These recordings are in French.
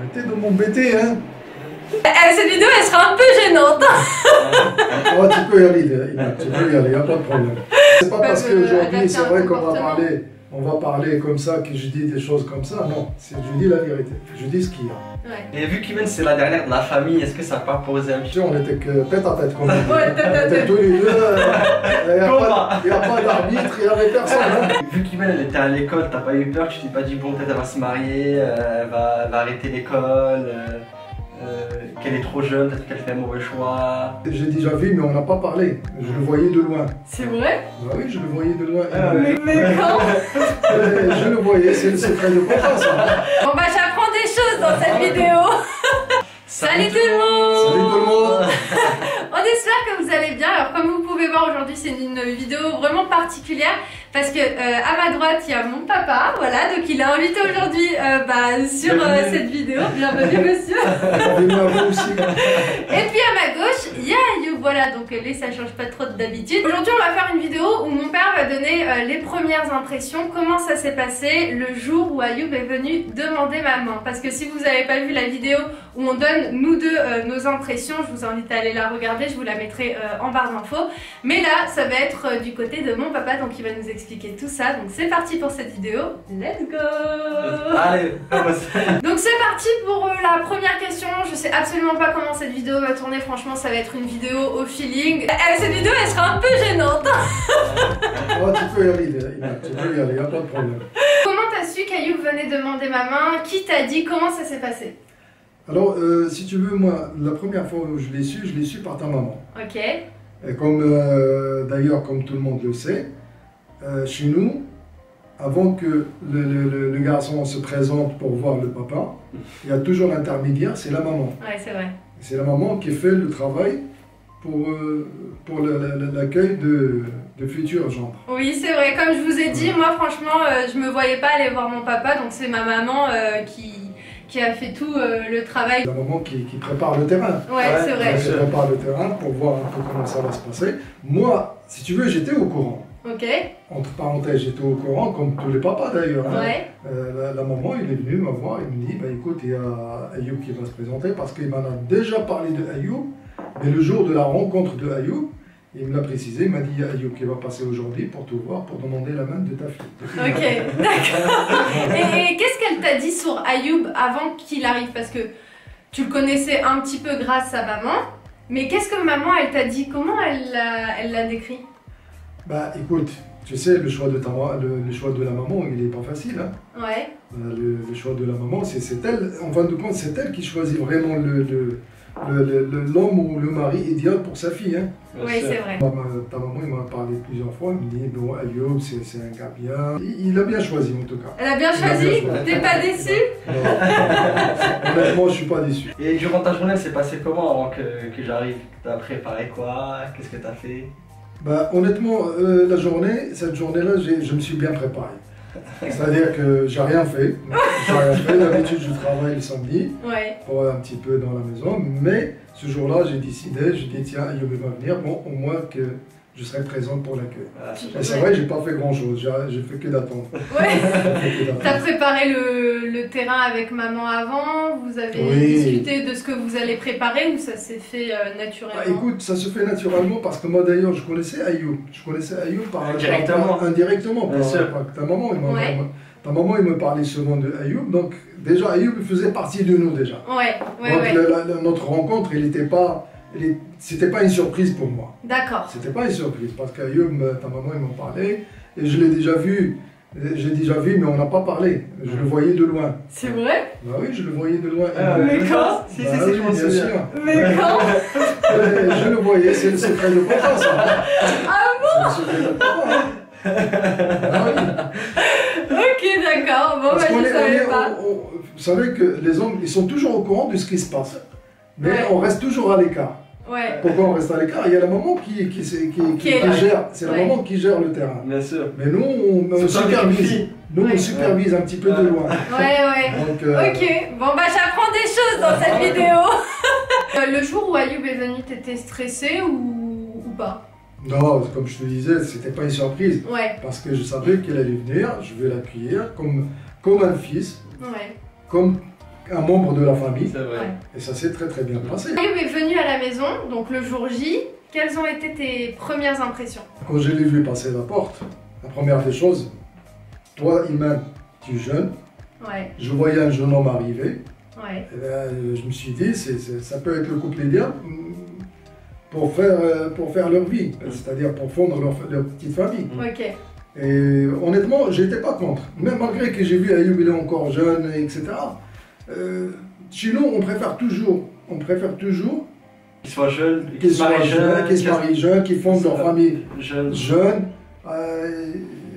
Arrêtez de m'embêter, hein. Cette vidéo, elle sera un peu gênante. Oh, tu peux y aller, tu peux y aller, il n'y a pas de problème. C'est pas parce qu'aujourd'hui, c'est vrai qu'on va parler comme ça, que je dis des choses comme ça. Non, je dis la vérité. Je dis ce qu'il y a. Ouais. Et vu qu'Imen c'est la dernière de la famille, est-ce que ça n'a pas posé un petit... On était que tête à tête, comme on dit. Ouais, tête à On était tête. tous les deux. Il n'y a pas d'arbitre, il n'y avait personne. Hein. Vu qu'Imen elle était à l'école, t'as pas eu peur, tu t'es pas dit bon peut-être elle va se marier, elle va arrêter l'école, qu'elle est trop jeune, peut-être qu'elle fait un mauvais choix. J'ai déjà vu, mais on n'a pas parlé. Je le voyais de loin. C'est vrai? Bah oui, je le voyais de loin. Mais quand? Je le voyais, c'est le secret de papa, ça. Bon bah j'apprends des choses dans cette vidéo. Salut tout le monde. Salut tout le monde. On espère que vous allez bien. Alors comme vous pouvez voir aujourd'hui c'est une vidéo vraiment particulière parce que à ma droite il y a mon papa, voilà, donc il est invité aujourd'hui sur cette vidéo. Bienvenue monsieur. Bienvenue à vous aussi. Et puis à ma gauche il y a Ayoub, voilà, donc lui ça change pas trop d'habitude. Aujourd'hui on va faire une vidéo où mon père va donner les premières impressions, comment ça s'est passé le jour où Ayoub est venu demander maman. Parce que si vous n'avez pas vu la vidéo où on donne nous deux nos impressions, je vous invite à aller la regarder, je vous la mettrai en barre d'infos. Mais là, ça va être du côté de mon papa, donc il va nous expliquer tout ça. Donc c'est parti pour cette vidéo, let's go. Allez, donc c'est parti pour la première question. Je sais absolument pas comment cette vidéo va tourner, franchement ça va être une vidéo au feeling. Cette vidéo elle sera un peu gênante. Oh, tu peux y aller, tu peux y aller, y a pas de problème. Comment t'as su qu'Ayoub venait demander ma main? Qui t'a dit? Comment ça s'est passé? Alors, si tu veux, moi, la première fois où je l'ai su par ta maman. Ok. Et comme, d'ailleurs, comme tout le monde le sait, chez nous, avant que le garçon se présente pour voir le papa, il y a toujours l'intermédiaire, c'est la maman. Ouais, c'est vrai. C'est la maman qui fait le travail pour l'accueil de futurs gendres. Oui, c'est vrai. Comme je vous ai dit, moi, franchement, je me voyais pas aller voir mon papa, donc c'est ma maman qui a fait tout le travail. La maman qui prépare le terrain. Ouais, c'est vrai. Qui prépare le terrain pour voir un peu comment ça va se passer. Moi, si tu veux, j'étais au courant. Ok. Entre parenthèses, j'étais au courant, comme tous les papas d'ailleurs. Hein. Ouais. La maman, il est venu me voir, il me dit, bah écoute, il y a Ayoub qui va se présenter, parce qu'il m'en a déjà parlé de Ayoub, mais le jour de la rencontre de Ayoub, il me l'a précisé, il m'a dit, il y a Ayoub qui va passer aujourd'hui pour te voir, pour demander la main de ta fille. Ok, d'accord. Et qu'est-ce qu'elle t'a dit sur Ayoub avant qu'il arrive? Parce que tu le connaissais un petit peu grâce à maman, mais qu'est-ce que maman, elle t'a dit? Comment elle l'a décrit? Bah écoute, tu sais, le choix de la maman, il n'est pas facile. Hein. Ouais. Le choix de la maman, c'est elle, en fin de compte, c'est elle qui choisit vraiment l'homme ou le mari idéal pour sa fille. Hein. Oui, c'est vrai. Ta maman, il m'a parlé plusieurs fois, il me dit, bon, Ayoub, c'est un gars bien. Il a bien choisi en tout cas. Elle a bien choisi? T'es pas déçu? Honnêtement, je suis pas déçu. Et durant ta journée, c'est passé comment avant que j'arrive? T'as préparé quoi? Qu'est-ce que t'as fait? Bah, honnêtement, cette journée-là, je me suis bien préparé. C'est-à-dire que j'ai rien fait. D'habitude, je travaille le samedi, pour un petit peu dans la maison. Mais ce jour-là, j'ai dit, tiens, Ayoub va venir, bon, au moins que je serai présente pour l'accueil. Et c'est vrai, j'ai pas fait grand-chose, j'ai fait que d'attendre. Ouais. T'as préparé le terrain avec maman avant? Vous avez discuté de ce que vous allez préparer ou ça s'est fait naturellement? Bah, écoute, ça se fait naturellement parce que moi d'ailleurs, je connaissais Ayoub. Indirectement. Bien sûr. Ta maman, il me parlait souvent de Ayoub. Donc déjà, Ayoub faisait partie de nous déjà. Donc notre rencontre, c'était pas une surprise pour moi. D'accord. C'était pas une surprise parce qu'Ayoub, ta maman, il m'en parlait et je l'ai déjà vu. J'ai déjà vu, mais on n'a pas parlé. Je le voyais de loin. C'est vrai? Bah oui, je le voyais de loin. Mais quand? Si, je m'en souviens. Mais quand? Je le voyais, c'est le secret de papa, ça. Ah bon? C'est le secret de papa. Ah oui. Ok, d'accord. Bon, bah je savais pas. Vous savez que les hommes, ils sont toujours au courant de ce qui se passe. Mais on reste toujours à l'écart. Ouais. Pourquoi on reste à l'écart? Il y a la maman qui gère, c'est la maman qui gère le terrain. Bien sûr. Mais nous, on supervise. Nous, on supervise un petit peu de loin. Ouais. Donc, ok, bon bah j'apprends des choses dans cette vidéo. Le jour où Ayoub est venu, t'étais stressé ou pas? Non, comme je te disais, c'était pas une surprise. Ouais. Parce que je savais qu'elle allait venir, je vais l'accueillir comme un fils. Ouais. Comme un membre de la famille. C'est vrai. Et ça s'est très très bien passé. Ayoub est venu à la maison, donc le jour J. Quelles ont été tes premières impressions? Quand je l'ai vu passer la porte, la première des choses, toi, Iman, tu es jeune. Ouais. Je voyais un jeune homme arriver. Ouais. Et ben, je me suis dit, ça peut être le couple idéal pour faire leur vie, c'est-à-dire pour fondre leur petite famille. Ok. Et honnêtement, j'étais pas contre. Même malgré que j'ai vu Ayoub, il est encore jeune, etc. Chez nous, on préfère toujours Qu'ils soient jeunes, qu'ils se marient jeunes, qu'ils fondent leur famille jeune.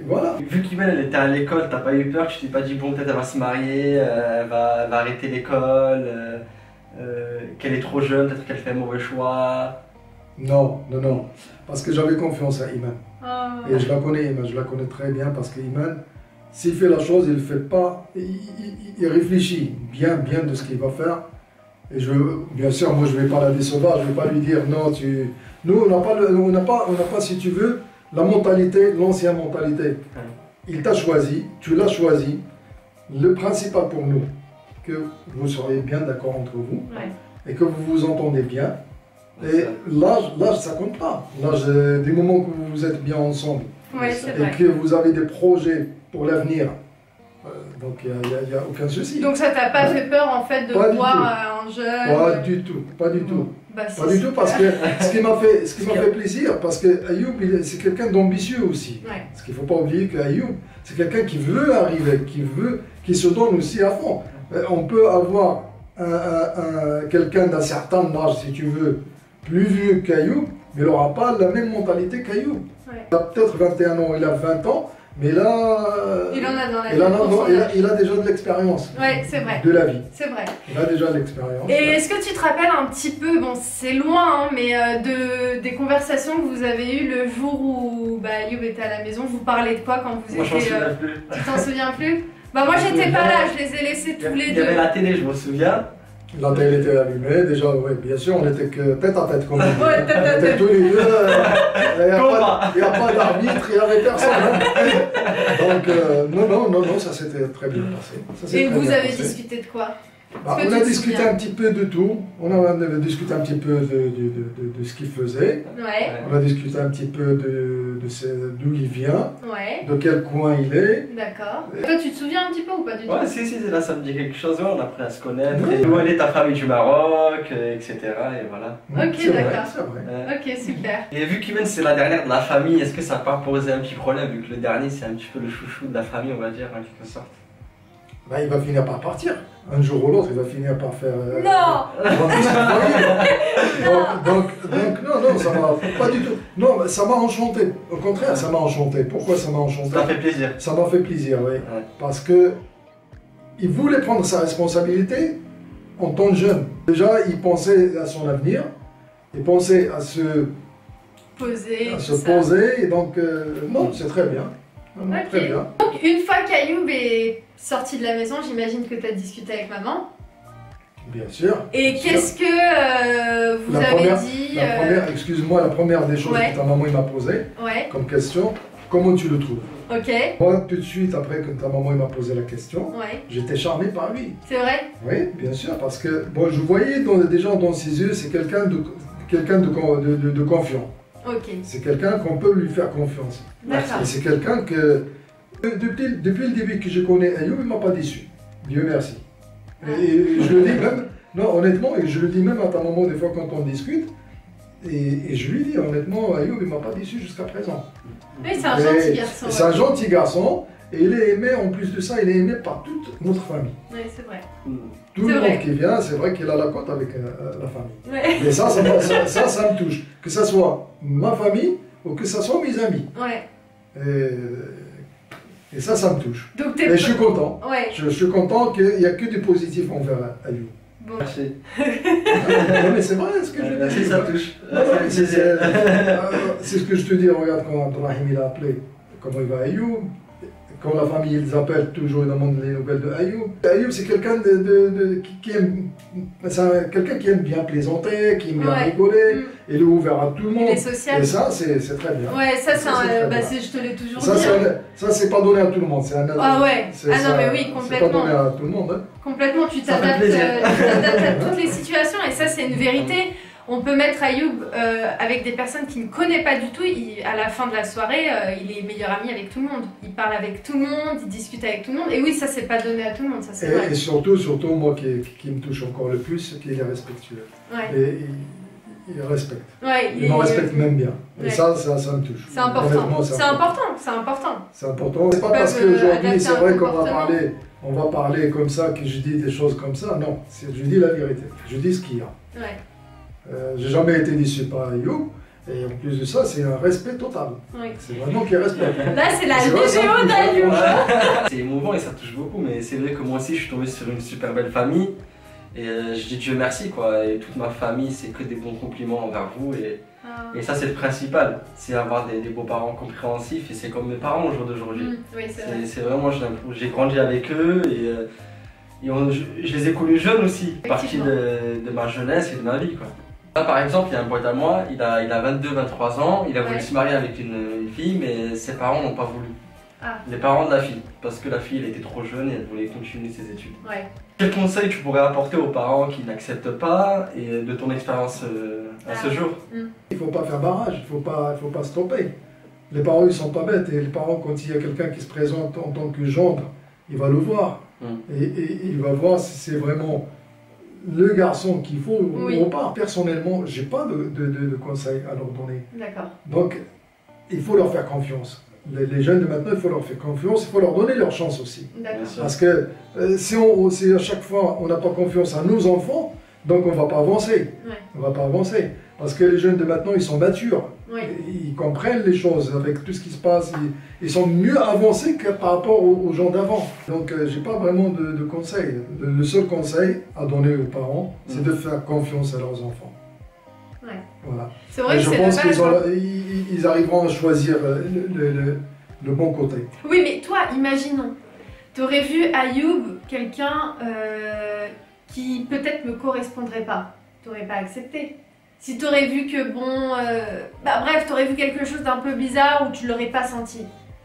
Voilà. Vu qu'Iman elle était à l'école, t'as pas eu peur, tu t'es pas dit bon peut-être elle va se marier, elle va arrêter l'école, qu'elle est trop jeune, peut-être qu'elle fait un mauvais choix. Non, parce que j'avais confiance à Iman. Oh. Et je la connais, Iman, je la connais très bien parce que Iman, s'il fait la chose, il ne fait pas, il réfléchit bien de ce qu'il va faire. Et bien sûr, moi je ne vais pas la décevoir, je ne vais pas lui dire non, nous on n'a pas, si tu veux, la mentalité, l'ancienne mentalité. Il t'a choisi, tu l'as choisi. Le principal pour nous, que vous soyez bien d'accord entre vous et que vous vous entendez bien. Et l'âge, ça compte pas. L'âge, du moment que vous êtes bien ensemble et que vous avez des projets pour l'avenir, donc il n'y a aucun souci. Donc ça t'a pas fait peur en fait de voir un jeune? Pas du tout. Bah, pas du tout parce que ce qui m'a fait plaisir, parce que Ayoub c'est quelqu'un d'ambitieux aussi. Parce qu'il ne faut pas oublier qu'Ayoub c'est quelqu'un qui veut arriver, qui se donne aussi à fond. On peut avoir quelqu'un d'un certain âge, si tu veux, plus vieux qu'Ayoub, mais il n'aura pas la même mentalité qu'Ayoub. Il a peut-être 21 ans, il a 20 ans, mais là, il en a dans la vie. Il a déjà de l'expérience c'est vrai. De la vie. C'est vrai. Il a déjà de l'expérience. Et est-ce que tu te rappelles un petit peu, bon c'est loin, mais des conversations que vous avez eues le jour où Ayoub était à la maison? Vous parlez de quoi quand vous étiez... Tu t'en souviens plus? Bah moi j'étais pas là, je les ai laissés tous les deux. Il y avait la télé, je m'en souviens. La télé était allumée, déjà, oui, bien sûr, on était que tête à tête, comme on dit. Ouais, tête à tête. Tous les deux, il n'y a pas d'arbitre, il n'y avait personne. Donc, non, ça s'était très bien passé. Et vous avez discuté de quoi? On a discuté un petit peu de tout. On a discuté un petit peu de ce qu'il faisait. On a discuté un petit peu d'où il vient, de quel coin il est. D'accord. Toi, tu te souviens un petit peu ou pas du tout? Ouais, si, là ça me dit quelque chose. On a appris à se connaître. D'où elle est ta famille du Maroc, etc. Et voilà. Ok, d'accord. C'est vrai. Ok, super. Et vu qu'Iman c'est la dernière de la famille, est-ce que ça n'a pas posé un petit problème vu que le dernier c'est un petit peu le chouchou de la famille, on va dire, en quelque sorte? Il va finir par partir. Un jour ou l'autre, il va finir par faire... Non. Donc, non, ça m'a pas du tout... Non, ça m'a enchanté. Au contraire, ça m'a enchanté. Pourquoi ça m'a enchanté? Ça m'a fait plaisir. Ça m'a fait plaisir, oui. Parce que il voulait prendre sa responsabilité en tant que jeune. Déjà, il pensait à son avenir. Il pensait à se poser. Et donc, non, c'est très bien. Très bien. Donc une fois qu'Ayoub est sorti de la maison, j'imagine que tu as discuté avec maman. Bien sûr. Et qu'est-ce que vous avez dit? Excuse-moi, la première des choses que ta maman m'a posée comme question, comment tu le trouves? Ok. Moi, tout de suite, après que ta maman m'a posé la question, j'étais charmé par lui. C'est vrai? Oui, bien sûr, parce que bon, je voyais déjà dans ses yeux, c'est quelqu'un de confiant. Okay. C'est quelqu'un qu'on peut lui faire confiance. Et c'est quelqu'un que, depuis le début que je connais Ayoub, il ne m'a pas déçu. Dieu merci. Et je le dis même, non honnêtement, et je le dis même à ta maman des fois quand on discute, et je lui dis honnêtement, Ayoub il ne m'a pas déçu jusqu'à présent. Oui, c'est un gentil garçon. C'est un gentil garçon, et il est aimé, en plus de ça, il est aimé par toute notre famille. Oui, c'est vrai. Tout le monde qui vient, c'est vrai qu'il a la cote avec la famille. Mais ça me touche. Que ce soit ma famille ou que ce soit mes amis. Et ça me touche. Donc et je suis content. Je suis content qu'il n'y a que du positif envers Ayoub. Bon. Merci. Non, mais c'est vrai ce que je dis. Ça touche. C'est ce que je te dis. Regarde quand Abdelrahim il a appelé. Comment il va Ayoub. quand la famille ils appellent toujours, ils demandent les nouvelles de Ayoub. Ayoub, c'est quelqu'un qui aime, quelqu'un qui aime bien plaisanter, qui aime bien rigoler, il est ouvert à tout le monde. Il est social. Et ça, c'est très bien. Ouais, ça, je te l'ai toujours dit. Ça, c'est pas donné à tout le monde. Ah ouais, non mais oui, complètement. C'est pas donné à tout le monde. Hein. Complètement, tu t'adaptes à toutes les situations et ça, c'est une vérité. On peut mettre Ayoub avec des personnes qu'il ne connaît pas du tout. À la fin de la soirée, il est meilleur ami avec tout le monde. Il parle avec tout le monde, il discute avec tout le monde. Et oui, ça, c'est pas donné à tout le monde, ça c'est vrai. Et surtout, moi qui me touche encore le plus, c'est qu'il est respectueux. Ouais. Et il respecte. Ouais, il me respecte même bien. Et ça me touche. C'est important. C'est important. C'est important. C'est pas parce qu'aujourd'hui, c'est vrai qu'on va parler comme ça, que je dis des choses comme ça. Non, je dis la vérité. Je dis ce qu'il y a. Ouais. J'ai jamais été déçu par Ayoub. Et en plus de ça, c'est un respect total. Oui. C'est vraiment qu'il respecte. Là, c'est la vidéo d'Ayoub. C'est émouvant et ça touche beaucoup, mais c'est vrai que moi aussi, je suis tombé sur une super belle famille. Et je dis Dieu merci, quoi. Et toute ma famille, c'est que des bons compliments envers vous. Et ça, c'est le principal. C'est avoir des beaux-parents compréhensifs. Et c'est comme mes parents au jour d'aujourd'hui. Oui, c'est vraiment, j'ai grandi avec eux. Et je les ai connus jeunes aussi. Partie de ma jeunesse et de ma vie, quoi. Là, par exemple, il y a un pote à moi, il a 22-23 ans, il a voulu se marier avec une fille, mais ses parents n'ont pas voulu. Les parents de la fille, parce que la fille elle était trop jeune et elle voulait continuer ses études. Quel conseil tu pourrais apporter aux parents qui n'acceptent pas et de ton expérience à ce jour? Il ne faut pas faire barrage, il ne faut pas stopper. Les parents ils sont pas bêtes et les parents quand il y a quelqu'un qui se présente en tant que gendre, il va le voir. Et il va voir si c'est vraiment le garçon qu'il faut ou pas. Personnellement, je n'ai pas de conseils à leur donner. Donc, il faut leur faire confiance. Les jeunes de maintenant, il faut leur faire confiance, il faut leur donner leur chance aussi. Parce que si à chaque fois on n'a pas confiance à nos enfants, donc on ne va pas avancer. On va pas avancer. Parce que les jeunes de maintenant, ils sont matures. Ils comprennent les choses avec tout ce qui se passe. Ils sont mieux avancés que par rapport aux gens d'avant. Donc, je n'ai pas vraiment de conseils. Le seul conseil à donner aux parents, c'est de faire confiance à leurs enfants. Voilà. C'est vrai que je pense qu'ils arriveront à choisir le bon côté. Oui, mais toi, imaginons, tu aurais vu Ayoub, quelqu'un qui peut-être ne me correspondrait pas. Tu n'aurais pas accepté. Si tu aurais vu que bref, tu aurais vu quelque chose d'un peu bizarre ou tu ne l'aurais pas senti,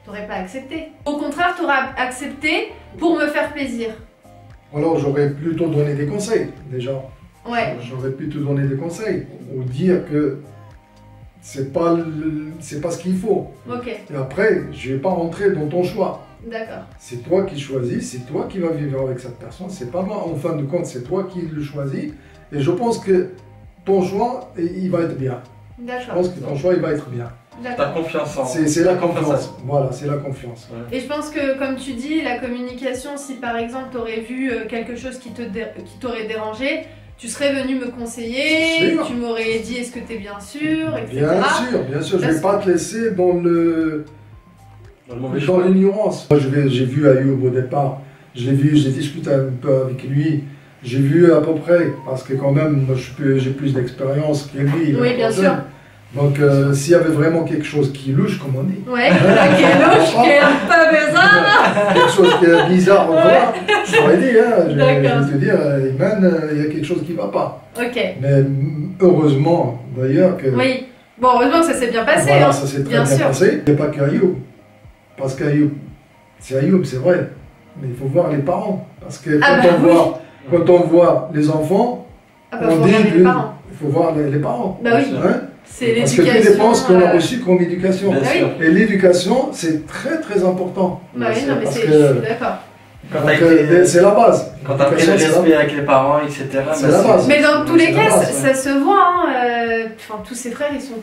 tu n'aurais pas accepté. Au contraire, tu aurais accepté pour me faire plaisir. Alors j'aurais plutôt donné des conseils, déjà. J'aurais plutôt donné des conseils ou dire que c'est pas ce qu'il faut. Et après, je ne vais pas rentrer dans ton choix. C'est toi qui choisis, c'est toi qui vas vivre avec cette personne, c'est pas moi. En fin de compte, c'est toi qui le choisis. Et je pense que ton choix, il va être bien. Je pense que ton choix, il va être bien. Ta confiance en... C'est la confiance. Voilà, c'est la confiance. Et je pense que, comme tu dis, la communication, si par exemple, tu aurais vu quelque chose qui t'aurait dérangé, tu serais venu me conseiller, tu m'aurais dit est-ce que tu es bien sûr, etc. Bien sûr, je ne vais pas te laisser dans l'ignorance. Moi, j'ai vu Ayoub au départ, j'ai discuté un peu avec lui. J'ai vu à peu près, parce que quand même, moi j'ai plus d'expérience que lui. Oui, bien sûr. Donc, s'il y avait vraiment quelque chose qui est louche, comme on dit. Ouais, qui est louche, qui est un peu bizarre. Quelque chose qui est bizarre encore, je t'aurais dit, je vais te dire, Iman, il y a quelque chose qui ne va pas. Mais heureusement, d'ailleurs, que... Oui, bon, heureusement, ça s'est bien passé. Voilà, ça s'est très bien passé. Il n'y a pas qu'Ayoub. Parce qu'Ayoub, c'est Ayoub, c'est vrai. Mais il faut voir les parents. Parce que quand on voit les enfants, on dit qu'il faut voir les parents. C'est l'éducation. Parce que les dépenses qu'on a reçues comme éducation. Et l'éducation, c'est très très important. Oui, non, mais je suis d'accord. C'est la base. Quand tu as pris le respect avec les parents, etc. C'est la base. Mais dans tous les cas, ça se voit. Tous ses frères, ils sont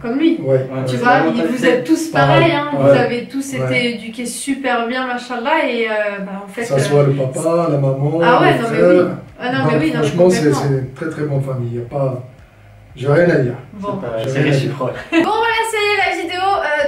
comme lui. Tu vois, vous êtes tous pareils. Vous avez tous été éduqués super bien, machallah. Et en fait. Ça soit le papa, la maman. Ah ouais, non, mais oui. Franchement, c'est une très très bonne famille. Il J'ai rien à dire. Bon, c'est réciproque. Bon voilà, ça y est, la vidéo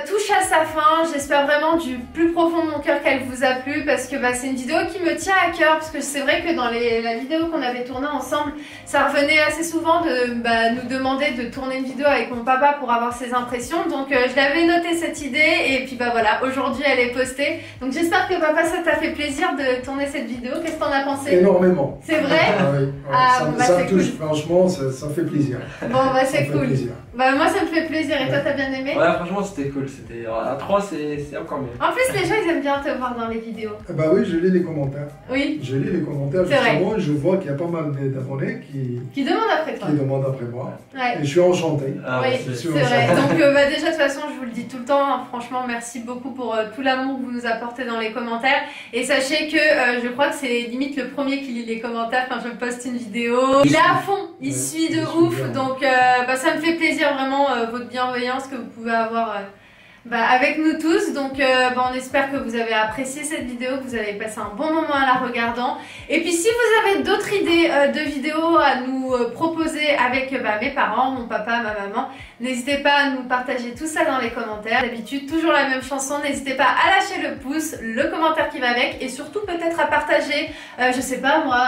touche à sa fin. J'espère vraiment du plus profond de mon cœur qu'elle vous a plu parce que c'est une vidéo qui me tient à cœur parce que c'est vrai que dans la vidéo qu'on avait tournée ensemble, ça revenait assez souvent de nous demander de tourner une vidéo avec mon papa pour avoir ses impressions. Donc je l'avais noté cette idée et puis voilà, aujourd'hui elle est postée. Donc j'espère que papa, ça t'a fait plaisir de tourner cette vidéo. Qu'est-ce que t'en as pensé? Énormément. C'est vrai? Ah oui, ouais. Ça me touche, cool. Franchement, ça fait plaisir. Bon c'est cool. Moi ça me fait plaisir et toi t'as bien aimé? Ouais, franchement c'était cool, à 3 c'est encore mieux. En plus les gens ils aiment bien te voir dans les vidéos. Bah oui, je lis les commentaires. Oui. Je lis les commentaires justement, je vois qu'il y a pas mal d'abonnés qui demandent après toi. Qui demandent après moi. Ouais. Et je suis enchanté. Ah, oui, c'est vrai. Donc déjà de toute façon je vous le dis tout le temps, hein, franchement merci beaucoup pour tout l'amour que vous nous apportez dans les commentaires. Et sachez que je crois que c'est limite le premier qui lit les commentaires quand je poste une vidéo. Il est à fond, il suit de ouf. Donc ça me fait plaisir vraiment votre bienveillance que vous pouvez avoir avec nous tous. Donc on espère que vous avez apprécié cette vidéo, que vous avez passé un bon moment à la regardant. Et puis si vous avez d'autres idées de vidéos à nous proposer avec mes parents, mon papa, ma maman, n'hésitez pas à nous partager tout ça dans les commentaires. D'habitude toujours la même chanson, n'hésitez pas à lâcher le pouce, le commentaire qui va avec et surtout peut-être à partager, je sais pas moi,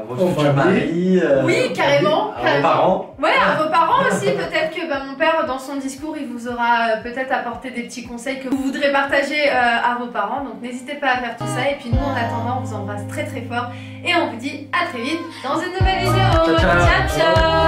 votre futur mari, oui carrément, à vos parents. Ouais, à vos parents aussi, peut-être que mon père dans son discours il vous aura peut-être apporté des petits conseils que vous voudrez partager à vos parents, donc n'hésitez pas à faire tout ça et puis nous en attendant on vous embrasse très très fort et on vous dit à très vite dans une nouvelle vidéo. Ciao ciao.